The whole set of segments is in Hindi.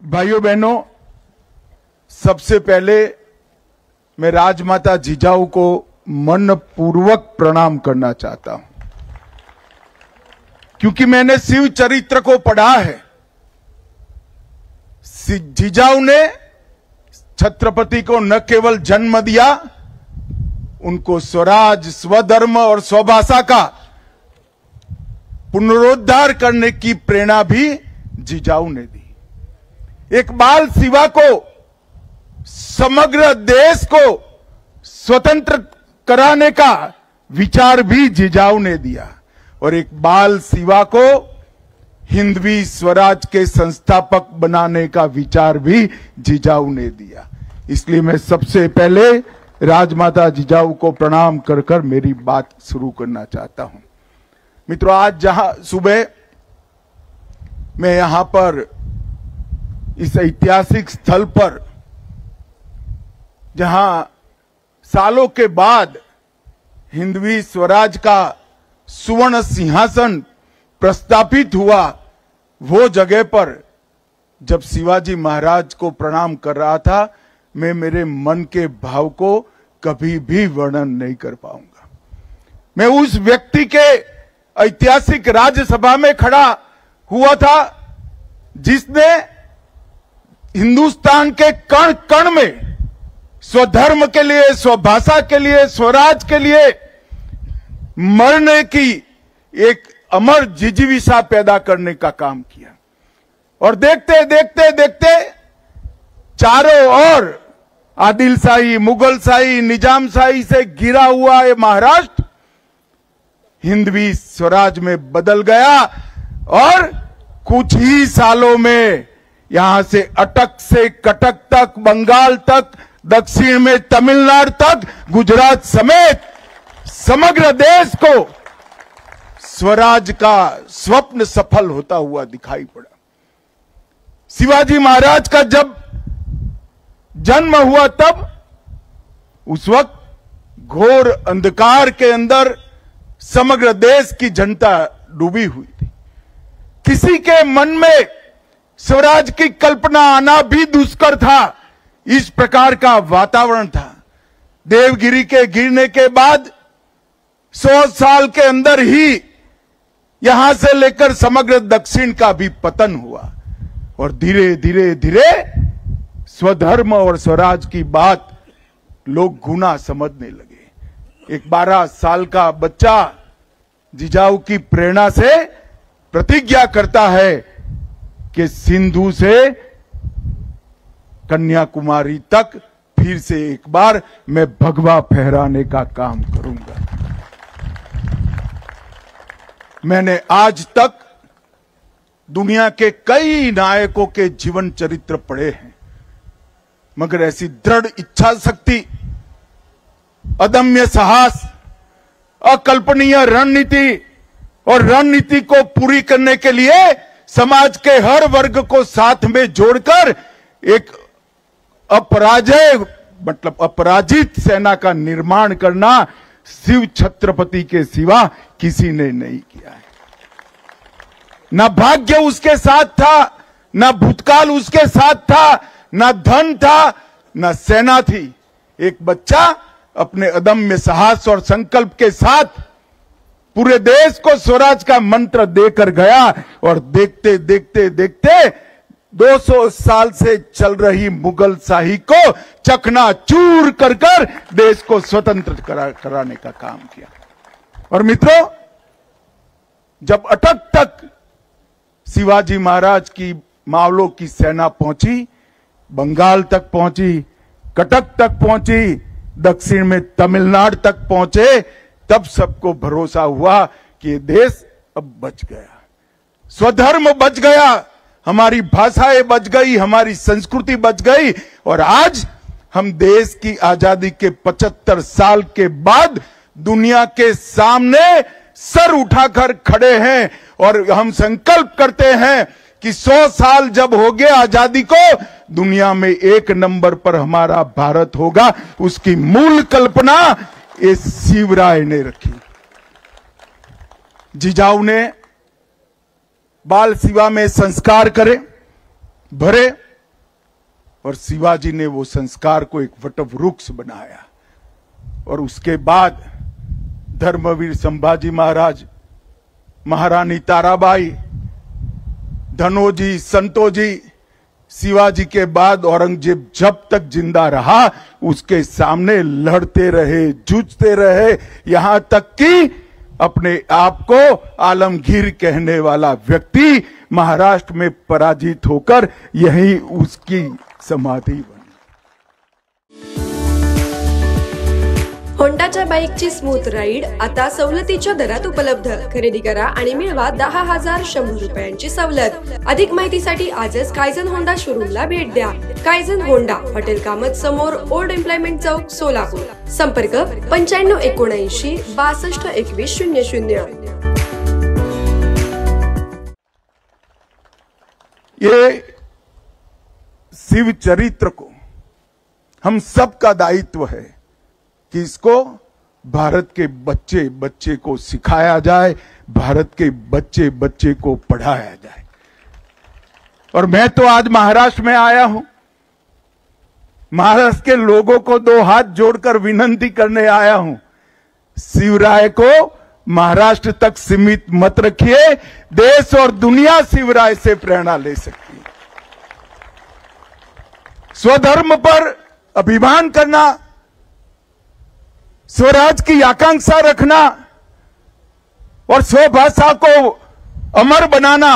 भाइयों बहनों, सबसे पहले मैं राजमाता जिजाऊ को मनपूर्वक प्रणाम करना चाहता हूं, क्योंकि मैंने शिव चरित्र को पढ़ा है। जिजाऊ ने छत्रपति को न केवल जन्म दिया, उनको स्वराज, स्वधर्म और स्वभाषा का पुनरुद्धार करने की प्रेरणा भी जिजाऊ ने दी। एक बाल शिवा को, समग्र देश को स्वतंत्र कराने का विचार भी जिजाऊ ने दिया और एक बाल शिवा को हिंदवी स्वराज के संस्थापक बनाने का विचार भी जिजाऊ ने दिया। इसलिए मैं सबसे पहले राजमाता जिजाऊ को प्रणाम कर कर मेरी बात शुरू करना चाहता हूं। मित्रों, आज जहां सुबह मैं यहां पर इस ऐतिहासिक स्थल पर, जहां सालों के बाद हिंदवी स्वराज का सुवर्ण सिंहासन प्रस्थापित हुआ, वो जगह पर जब शिवाजी महाराज को प्रणाम कर रहा था, मैं मेरे मन के भाव को कभी भी वर्णन नहीं कर पाऊंगा। मैं उस व्यक्ति के ऐतिहासिक राज्यसभा में खड़ा हुआ था जिसने हिंदुस्तान के कण कण में स्वधर्म के लिए, स्वभाषा के लिए, स्वराज के लिए मरने की एक अमर जिजीविषा पैदा करने का काम किया। और देखते देखते देखते चारों ओर आदिलशाही, मुगलशाही, निजामशाही से घिरा हुआ ये महाराष्ट्र हिंदवी स्वराज में बदल गया और कुछ ही सालों में यहां से अटक से कटक तक, बंगाल तक, दक्षिण में तमिलनाडु तक, गुजरात समेत समग्र देश को स्वराज का स्वप्न सफल होता हुआ दिखाई पड़ा। शिवाजी महाराज का जब जन्म हुआ, तब उस वक्त घोर अंधकार के अंदर समग्र देश की जनता डूबी हुई थी। किसी के मन में स्वराज की कल्पना आना भी दुष्कर था। इस प्रकार का वातावरण था। देवगिरी के गिरने के बाद 100 साल के अंदर ही यहां से लेकर समग्र दक्षिण का भी पतन हुआ और धीरे धीरे धीरे स्वधर्म और स्वराज की बात लोग गुना समझने लगे। एक 12 साल का बच्चा जिजाऊ की प्रेरणा से प्रतिज्ञा करता है कि सिंधु से कन्याकुमारी तक फिर से एक बार मैं भगवा फहराने का काम करूंगा। मैंने आज तक दुनिया के कई नायकों के जीवन चरित्र पढ़े हैं, मगर ऐसी दृढ़ इच्छा शक्ति, अदम्य साहस, अकल्पनीय रणनीति और रणनीति को पूरी करने के लिए समाज के हर वर्ग को साथ में जोड़कर एक अपराजय मतलब अपराजित सेना का निर्माण करना शिव छत्रपति के सिवा किसी ने नहीं किया है। न भाग्य उसके साथ था, न भूतकाल उसके साथ था, न धन था, न सेना थी। एक बच्चा अपने अदम्य साहस और संकल्प के साथ पूरे देश को स्वराज का मंत्र देकर गया और देखते देखते देखते 200 साल से चल रही मुगलशाही को चकनाचूर कर कर देश को स्वतंत्र कराने का काम किया। और मित्रों, जब अटक तक शिवाजी महाराज की मावलों की सेना पहुंची, बंगाल तक पहुंची, कटक तक पहुंची, दक्षिण में तमिलनाडु तक पहुंचे, तब सबको भरोसा हुआ कि ये देश अब बच गया, स्वधर्म बच गया, हमारी भाषाएं बच गई, हमारी संस्कृति बच गई। और आज हम देश की आजादी के 75 साल के बाद दुनिया के सामने सर उठाकर खड़े हैं और हम संकल्प करते हैं कि 100 साल जब हो गए आजादी को, दुनिया में 1 नंबर पर हमारा भारत होगा। उसकी मूल कल्पना इस शिवराय ने रखी। जिजाऊ ने बाल शिवा में संस्कार भरे और शिवाजी ने वो संस्कार को एक वटवृक्ष बनाया। और उसके बाद धर्मवीर संभाजी महाराज, महारानी ताराबाई, धनोजी, संतोजी, शिवाजी के बाद औरंगजेब जब तक जिंदा रहा उसके सामने लड़ते रहे, जूझते रहे, यहां तक कि अपने आप को आलमगीर कहने वाला व्यक्ति महाराष्ट्र में पराजित होकर यही उसकी समाधी बनी। होंडाच्या बाईकची स्मूथ राईड आता सवलतीच्या दरात उपलब्ध। खरेदी करा आणि मिळवा 10,100 रुपयांची सवलत। अधिक माहितीसाठी आजच कायझन होंडा शोरूमला भेट द्या। कायझन होंडा, हॉटेल कामत समोर, ओल्ड एम्प्लॉयमेंट चौक, सोलापूर। संपर्क 9579 62 21 00। ये शिव चरित्र को हम सबका दायित्व है कि इसको भारत के बच्चे बच्चे को सिखाया जाए, भारत के बच्चे बच्चे को पढ़ाया जाए। और मैं तो आज महाराष्ट्र में आया हूं, महाराष्ट्र के लोगों को 2 हाथ जोड़कर विनती करने आया हूं, शिवराय को महाराष्ट्र तक सीमित मत रखिए। देश और दुनिया शिवराय से प्रेरणा ले सकती है। स्वधर्म पर अभिमान करना, स्वराज की आकांक्षा रखना और स्वभाषा को अमर बनाना,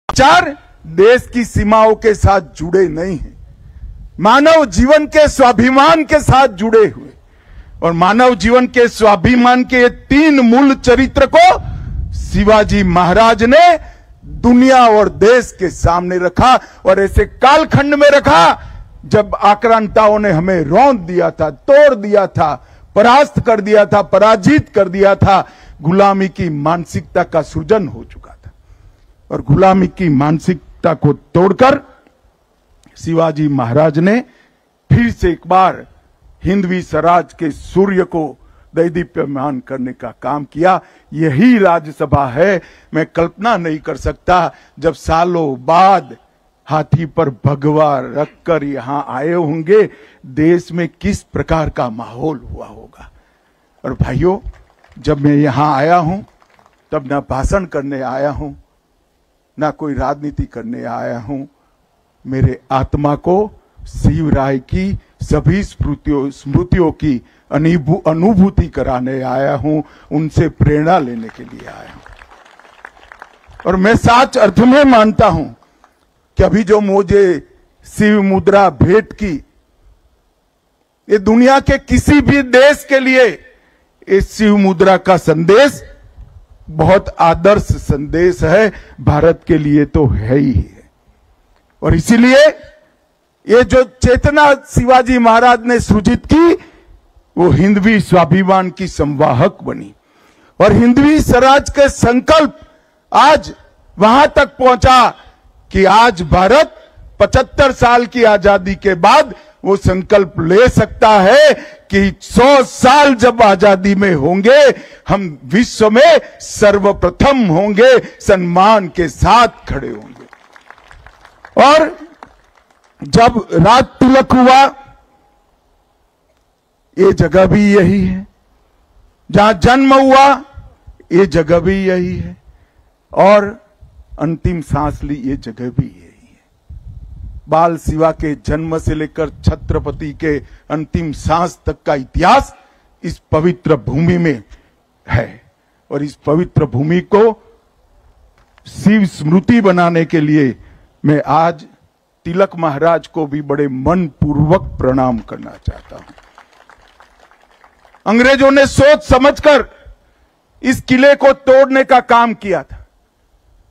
चार देश की सीमाओं के साथ जुड़े नहीं हैं, मानव जीवन के स्वाभिमान के साथ जुड़े हुए। और मानव जीवन के स्वाभिमान के 3 मूल चरित्र को शिवाजी महाराज ने दुनिया और देश के सामने रखा और ऐसे कालखंड में रखा जब आक्रांताओं ने हमें रौंद दिया था, तोड़ दिया था, परास्त कर दिया था, पराजित कर दिया था। गुलामी की मानसिकता का सृजन हो चुका था और गुलामी की मानसिकता को तोड़कर शिवाजी महाराज ने फिर से एक बार हिंदवी स्वराज के सूर्य को दैदीप्यमान करने का काम किया। यही राज्यसभा है। मैं कल्पना नहीं कर सकता जब सालों बाद हाथी पर भगवा रखकर यहां आए होंगे, देश में किस प्रकार का माहौल हुआ होगा। और भाइयों, जब मैं यहां आया हूं तब ना भाषण करने आया हूं, ना कोई राजनीति करने आया हूं। मेरे आत्मा को शिवराय की सभी स्मृतियों की अनुभूति कराने आया हूं, उनसे प्रेरणा लेने के लिए आया हूं। और मैं सच अर्थ में मानता हूं कि अभी जो मुझे शिव मुद्रा भेंट की, ये दुनिया के किसी भी देश के लिए इस शिव मुद्रा का संदेश बहुत आदर्श संदेश है, भारत के लिए तो है ही है। और इसीलिए ये जो चेतना शिवाजी महाराज ने सृजित की, वो हिंदवी स्वाभिमान की संवाहक बनी और हिंदवी स्वराज के संकल्प आज वहां तक पहुंचा कि आज भारत 75 साल की आजादी के बाद वो संकल्प ले सकता है कि 100 साल जब आजादी में होंगे, हम विश्व में सर्वप्रथम होंगे, सम्मान के साथ खड़े होंगे। और जब राज तिलक हुआ, ये जगह भी यही है, जहां जन्म हुआ ये जगह भी यही है, और अंतिम सांस ली ये जगह भी यही है। बाल शिवा के जन्म से लेकर छत्रपति के अंतिम सांस तक का इतिहास इस पवित्र भूमि में है। और इस पवित्र भूमि को शिव स्मृति बनाने के लिए मैं आज तिलक महाराज को भी बड़े मन पूर्वक प्रणाम करना चाहता हूं। अंग्रेजों ने सोच समझकर इस किले को तोड़ने का काम किया था,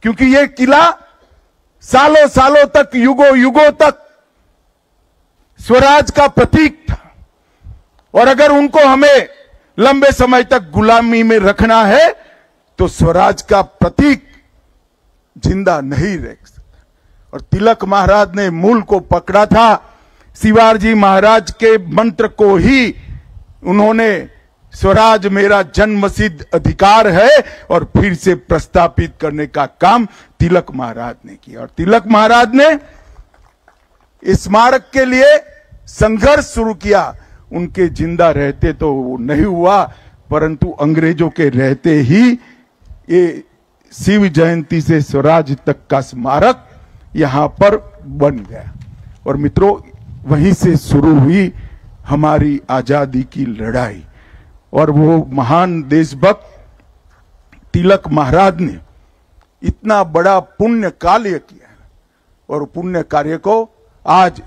क्योंकि यह किला सालों सालों तक, युगों युगों तक स्वराज का प्रतीक था। और अगर उनको हमें लंबे समय तक गुलामी में रखना है तो स्वराज का प्रतीक जिंदा नहीं रह सकता। और तिलक महाराज ने मूल को पकड़ा था। शिवाजी महाराज के मंत्र को ही उन्होंने स्वराज मेरा जन्मसिद्ध अधिकार है और फिर से प्रस्तापित करने का काम तिलक महाराज ने किया। और तिलक महाराज ने स्मारक के लिए संघर्ष शुरू किया, उनके जिंदा रहते तो वो नहीं हुआ, परंतु अंग्रेजों के रहते ही ये शिव जयंती से स्वराज तक का स्मारक यहां पर बन गया। और मित्रों, वहीं से शुरू हुई हमारी आजादी की लड़ाई। और वो महान देशभक्त तिलक महाराज ने इतना बड़ा पुण्य कार्य किया, और पुण्य कार्य को आज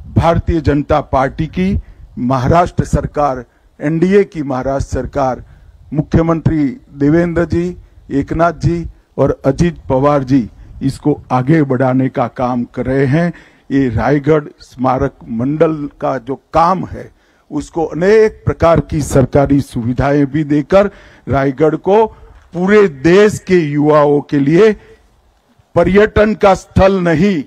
भारतीय जनता पार्टी की महाराष्ट्र सरकार, एनडीए की महाराष्ट्र सरकार, मुख्यमंत्री देवेंद्र जी, एकनाथ जी और अजित पवार जी इसको आगे बढ़ाने का काम कर रहे हैं। ये रायगढ़ स्मारक मंडल का जो काम है, उसको अनेक प्रकार की सरकारी सुविधाएं भी देकर रायगढ़ को पूरे देश के युवाओं के लिए पर्यटन का स्थल नहीं,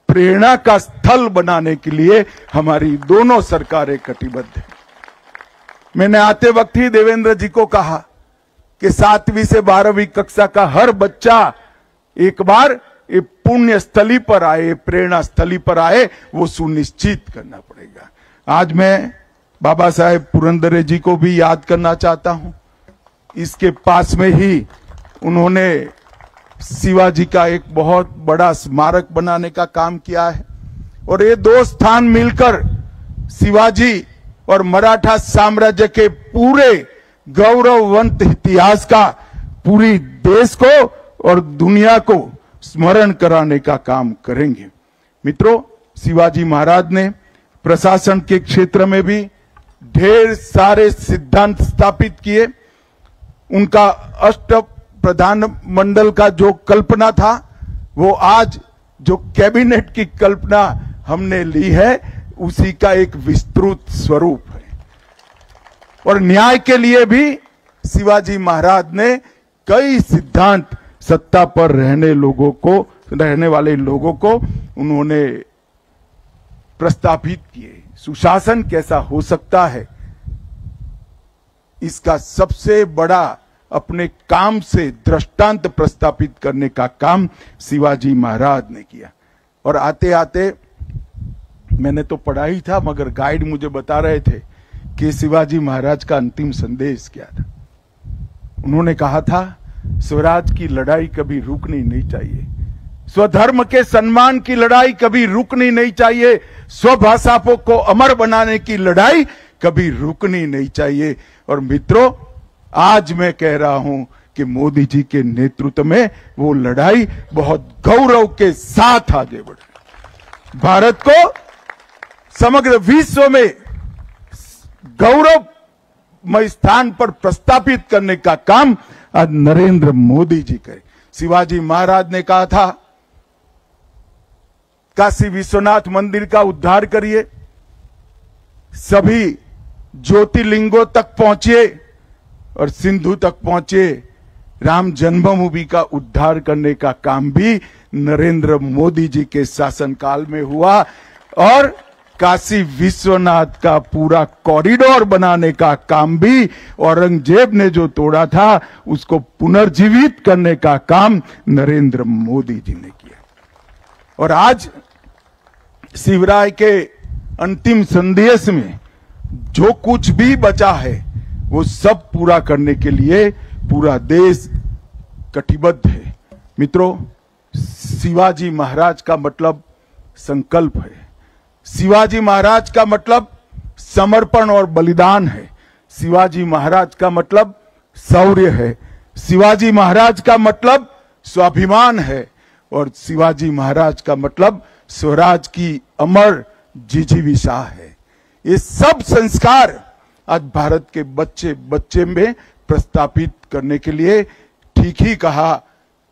प्रेरणा का स्थल बनाने के लिए हमारी दोनों सरकारें कटिबद्ध हैं। मैंने आते वक्त ही देवेंद्र जी को कहा कि 7वीं से 12वीं कक्षा का हर बच्चा एक बार ये पुण्य स्थली पर आए, प्रेरणा स्थली पर आए, वो सुनिश्चित करना पड़ेगा। आज मैं बाबा साहेब पुरंदरे जी को भी याद करना चाहता हूं। इसके पास में ही उन्होंने शिवाजी का एक बहुत बड़ा स्मारक बनाने का काम किया है, और ये दो स्थान मिलकर शिवाजी और मराठा साम्राज्य के पूरे गौरववंत इतिहास का पूरी देश को और दुनिया को स्मरण कराने का काम करेंगे। मित्रों, शिवाजी महाराज ने प्रशासन के क्षेत्र में भी ढेर सारे सिद्धांत स्थापित किए। उनका अष्ट प्रधान मंडल का जो कल्पना था, वो आज जो कैबिनेट की कल्पना हमने ली है, उसी का एक विस्तृत स्वरूप है। और न्याय के लिए भी शिवाजी महाराज ने कई सिद्धांत सत्ता पर रहने वाले लोगों को उन्होंने प्रस्तावित किए। सुशासन कैसा हो सकता है, इसका सबसे बड़ा अपने काम से दृष्टांत प्रस्तावित करने का काम शिवाजी महाराज ने किया। और आते आते मैंने तो पढ़ा ही था, मगर गाइड मुझे बता रहे थे कि शिवाजी महाराज का अंतिम संदेश क्या था। उन्होंने कहा था, स्वराज की लड़ाई कभी रुकनी नहीं चाहिए, स्वधर्म के सम्मान की लड़ाई कभी रुकनी नहीं चाहिए, स्वभाषा को अमर बनाने की लड़ाई कभी रुकनी नहीं चाहिए। और मित्रों, आज मैं कह रहा हूं कि मोदी जी के नेतृत्व में वो लड़ाई बहुत गौरव के साथ आगे बढ़ रही। भारत को समग्र विश्व में गौरवमय स्थान पर प्रस्तापित करने का काम आज नरेंद्र मोदी जी करे। शिवाजी महाराज ने कहा था, काशी विश्वनाथ मंदिर का उद्धार करिए, सभी ज्योतिर्लिंगों तक पहुंचिए और सिंधु तक पहुंचे। राम जन्मभूमि का उद्धार करने का काम भी नरेंद्र मोदी जी के शासनकाल में हुआ, और काशी विश्वनाथ का पूरा कॉरिडोर बनाने का काम भी औरंगजेब ने जो तोड़ा था उसको पुनर्जीवित करने का काम नरेंद्र मोदी जी ने किया। और आज शिवराय के अंतिम संदेश में जो कुछ भी बचा है, वो सब पूरा करने के लिए पूरा देश कटिबद्ध है। मित्रों, शिवाजी महाराज का मतलब संकल्प है, शिवाजी महाराज का मतलब समर्पण और बलिदान है, शिवाजी महाराज का मतलब शौर्य है, शिवाजी महाराज का मतलब स्वाभिमान है, और शिवाजी महाराज का मतलब स्वराज की अमर जिजीविषा है। ये सब संस्कार आज भारत के बच्चे बच्चे में प्रस्तापित करने के लिए ठीक ही कहा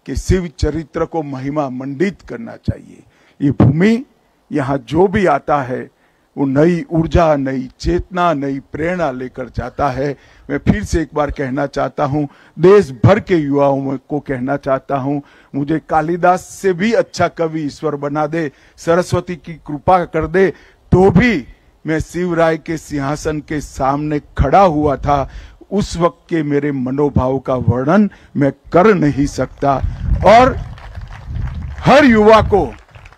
कि शिव चरित्र को महिमा मंडित करना चाहिए। ये भूमि, यहाँ जो भी आता है वो नई ऊर्जा, नई चेतना, नई प्रेरणा लेकर जाता है। मैं फिर से एक बार कहना चाहता हूँ, देश भर के युवाओं को कहना चाहता हूँ, मुझे कालिदास से भी अच्छा कवि ईश्वर बना दे, सरस्वती की कृपा कर दे, तो भी मैं शिवराय के सिंहासन के सामने खड़ा हुआ था, उस वक्त के मेरे मनोभाव का वर्णन मैं कर नहीं सकता। और हर युवा को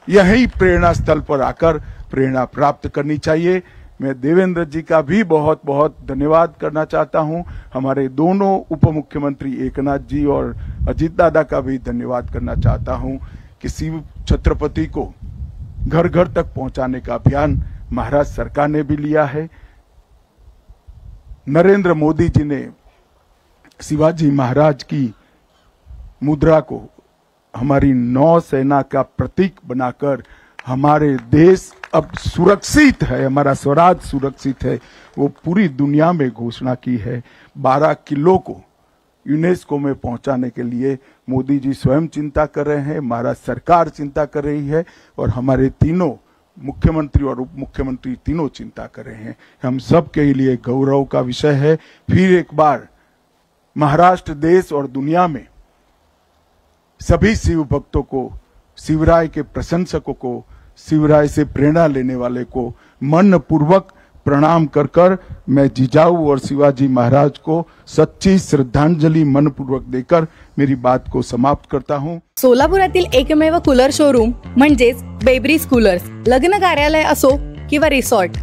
यही प्रेरणा स्थल पर आकर प्रेरणा प्राप्त करनी चाहिए। मैं देवेंद्र जी का भी बहुत बहुत धन्यवाद करना चाहता हूं। हमारे दोनों उप मुख्यमंत्री एकनाथ जी और अजीत दादा का भी धन्यवाद करना चाहता हूं कि शिव छत्रपति को घर घर तक पहुंचाने का अभियान महाराष्ट्र सरकार ने भी लिया है। नरेंद्र मोदी जी ने शिवाजी महाराज की मुद्रा को हमारी नौसेना का प्रतीक बनाकर हमारे देश अब सुरक्षित है, हमारा स्वराज सुरक्षित है, वो पूरी दुनिया में घोषणा की है। 12 किलो को यूनेस्को में पहुंचाने के लिए मोदी जी स्वयं चिंता कर रहे हैं, महाराष्ट्र सरकार चिंता कर रही है और हमारे तीनों मुख्यमंत्री और उप मुख्यमंत्री तीनों चिंता कर रहे हैं। हम सब के लिए गौरव का विषय है। फिर एक बार महाराष्ट्र देश और दुनिया में सभी शिव भक्तों को, शिवराय के प्रशंसकों को, शिवराय से प्रेरणा लेने वाले को मन पूर्वक प्रणाम कर कर मैं जिजाऊ और शिवाजी महाराज को सच्ची श्रद्धांजलि मन पूर्वक देकर मेरी बात को समाप्त करता हूं। सोलापुरातील एकमेव कूलर शोरूम म्हणजेच बेब्रिज कूलर्स। लग्न कार्यालय असो किंवा रिसॉर्ट,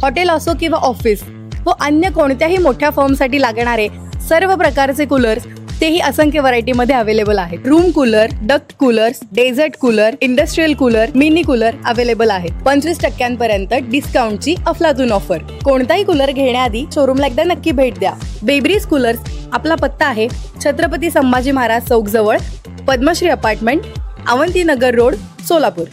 हॉटेल असो किंवा ऑफिस व अन्य कोणत्याही मोठ्या फर्मसाठी लागणारे सर्व प्रकारचे कूलर्स तेही असंख्य व्हरायटी मध्ये अवेलेबल आहेत। Room cooler, duct coolers, desert cooler, industrial cooler, mini cooler available आहेत। 25% डिस्काउंटची अफलातून ऑफर। कोणताही कूलर घेण्याआधी शोरूमला एकदा नक्की भेट द्या। बेब्रिज कूलर्स आपला पत्ता आहे छत्रपती संभाजी महाराज चौक जवळ, पद्मश्री अपार्टमेंट, अवंती नगर रोड, सोलापूर।